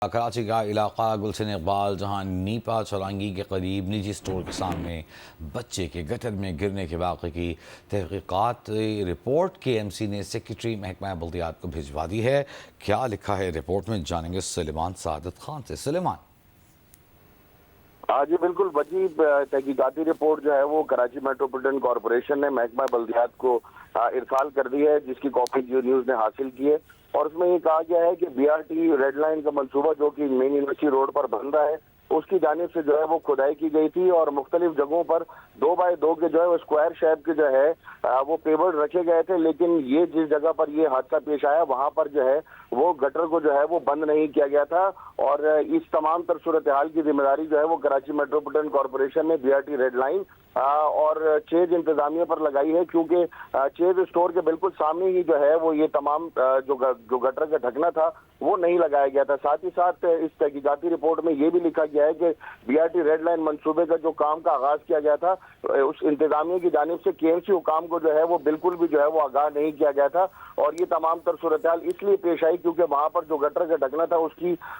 कराची का इलाका गुलशन इकबाल, जहां नीपा चौरंगी के करीब निजी स्टोर के सामने बच्चे के गटर में गिरने के वाक़े की तहक़ीक़ात रिपोर्ट KMC ने सेक्रेटरी महकमा बल्दियात को भिजवा दी है। क्या लिखा है रिपोर्ट में, जानेंगे सुलेमान सादत खान से। सुलेमान। हाँ जी बिल्कुल, वजी तहकीकाती रिपोर्ट जो है वो कराची मेट्रोपॉलिटन कॉरपोरेशन ने महकमा बल्दियात को इरसाल कर दी है, जिसकी कॉपी जियो न्यूज़ ने हासिल की है। और उसमें ये कहा गया है कि BRT रेड लाइन का मंसूबा जो कि मेन यूनिवर्सिटी रोड पर बन रहा है, उसकी जानिब से जो है वो खुदाई की गई थी और मुख्तलिफ जगहों पर 2x2 के जो है वो स्क्वायर शेप के जो है वो पेवर्ड रखे गए थे। लेकिन ये जिस जगह पर ये हादसा पेश आया वहां पर जो है वो गटर को जो है वो बंद नहीं किया गया था। और इस तमाम तर सूरत हाल की जिम्मेदारी जो है वो कराची मेट्रोपॉलिटन कॉरपोरेशन ने BRT रेड लाइन और चेज इंतजामिया पर लगाई है, क्योंकि चेज स्टोर के बिल्कुल सामने ही जो है वो ये तमाम जो गटर का ढकना था वो नहीं लगाया गया था। साथ ही साथ इस तहकीकाती रिपोर्ट में ये भी लिखा गया है कि BRT रेड लाइन मंसूबे का जो काम का आगाज किया गया था, उस इंतजामिया की जानिब से KMC हुकाम को जो है वो बिल्कुल भी जो है वो आगाह नहीं किया गया था। और ये तमाम तर सूरत हाल इसलिए पेश आई क्योंकि वहां पर जो गटर का ढकना था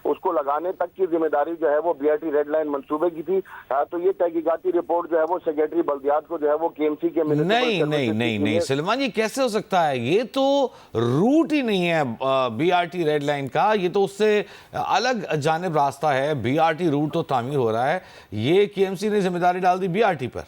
उसको लगाने तक की जिम्मेदारी जो है वो BRT रेड लाइन मंसूबे की थी। तो ये तहकीकाती रिपोर्ट जो है वो सेक्रेटरी बल्दियात को जो है वो KMC के नहीं सुलेमान, ये कैसे हो सकता है? ये तो रूट ही नहीं है BRT रेड लाइन का, ये तो उससे अलग जानिब रास्ता है। BRT रूट तो तामीर हो रहा है, ये KMC ने जिम्मेदारी डाल दी BRT पर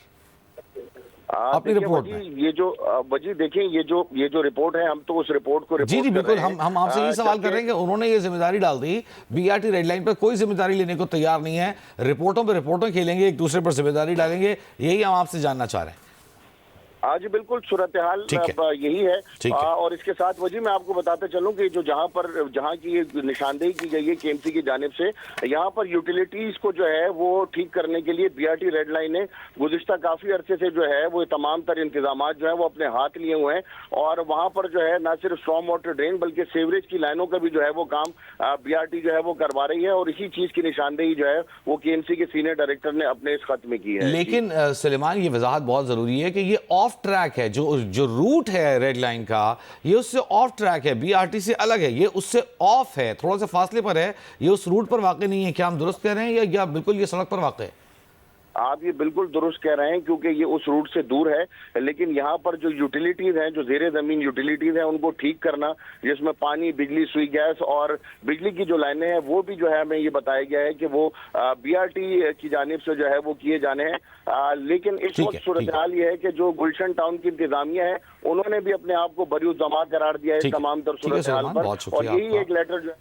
अपनी रिपोर्ट में। ये जो वजी देखें, ये जो रिपोर्ट है, हम तो उस रिपोर्ट को जी बिल्कुल, हम आपसे ये सवाल कर रहे हैं कि उन्होंने ये जिम्मेदारी डाल दी, BRT रेड लाइन पर कोई जिम्मेदारी लेने को तैयार नहीं है, रिपोर्टों पे रिपोर्टें खेलेंगे, एक दूसरे पर जिम्मेदारी डालेंगे, यही हम आपसे जानना चाह रहे हैं। हाँ जी बिल्कुल, सूरत हाल यही है। और इसके साथ वजी मैं आपको बताते चलूं कि जो जहाँ की निशानदेही की गई है KMC की जानिब से, यहाँ पर यूटिलिटीज को जो है वो ठीक करने के लिए BRT रेड लाइन ने गुज़िश्ता काफी अरसे से जो है वो तमाम तर इंतजाम जो है वो अपने हाथ लिए हुए हैं। और वहाँ पर जो है न सिर्फ स्ट्रॉम वाटर ड्रेन बल्कि सीवरेज की लाइनों का भी जो है वो काम BRT जो है वो करवा रही है। और इसी चीज की निशानदेही जो है वो KMC के सीनियर डायरेक्टर ने अपने इस खत में की है। लेकिन सुलेमान, ये वजाहत बहुत जरूरी है कि ये ऑफ ट्रैक है, जो रूट है रेड लाइन का, ये उससे ऑफ ट्रैक है, BRT से अलग है, ये उससे ऑफ है, थोड़ा सा फासले पर है, ये उस रूट पर वाक़ई नहीं है। क्या हम दुरुस्त कह रहे हैं या बिल्कुल ये सड़क पर वाक़ई है? आप ये बिल्कुल दुरुस्त कह रहे हैं, क्योंकि ये उस रूट से दूर है। लेकिन यहाँ पर जो यूटिलिटीज हैं, जो ज़ेरे ज़मीन यूटिलिटीज हैं, उनको ठीक करना, जिसमें पानी, बिजली, सुई गैस और बिजली की जो लाइनें हैं, वो भी जो है हमें ये बताया गया है कि वो BRT की जानिब से जो है वो किए जाने हैं। लेकिन इस वक्त सूरत हाल ये है कि जो गुलशन टाउन की इंतजामिया है, उन्होंने भी अपने आप को बरी उज़्ज़मा करार दिया है तमाम तर सूरत हाल पर। और यही एक लेटर जो